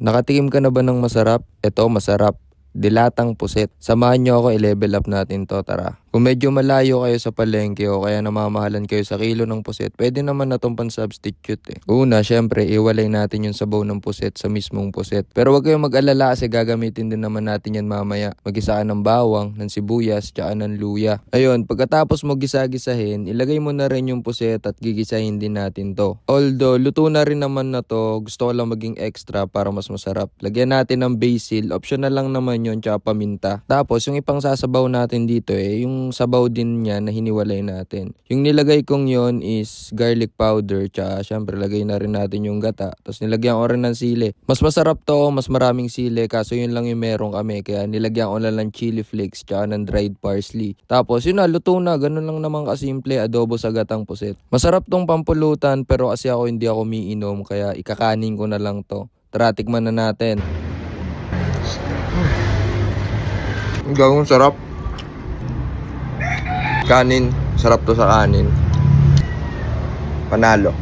Nakatikim ka na ba ng masarap? Eto masarap. Dilatang puset. Samahan nyo ako i-level up natin to, tara. Kung medyo malayo kayo sa palengke o kaya namamahalan kayo sa kilo ng puset, pwede naman na itong pan-substitute eh. Una, syempre, iwalay natin yung sabaw ng puset sa mismong puset. Pero wag kayong mag-alala kasi gagamitin din naman natin yan mamaya. Mag-isa ka ng bawang, ng sibuyas, tsaka ng luya. Ayun, pagkatapos mo gisa-gisahin, ilagay mo na rin yung puset at gigisahin din natin to. Although, luto na rin naman na to, gusto ko lang maging extra para mas masarap. Lagyan natin ng basil, optional lang naman yun, tsaka paminta. Tapos, yung ipang sasabaw natin dito yung sabaw din niya na hiniwalay natin. Yung nilagay kong yon is garlic powder, tsaka syempre lagay na rin natin yung gata. Tapos nilagyan ko rin ng sili. Mas masarap to, mas maraming sili, kaso yun lang yung meron kami. Kaya nilagyan ko lang ng chili flakes, tsaka ng dried parsley. Tapos yun na, luto na. Ganun lang naman kasimple, adobo sa gatang puset. Masarap tong pampulutan, pero kasi ako hindi ako umiinom, kaya ikakanin ko na lang to. Tara, tikman na natin. Gawang sarap. Kanin, sarap to sa kanin. Panalo.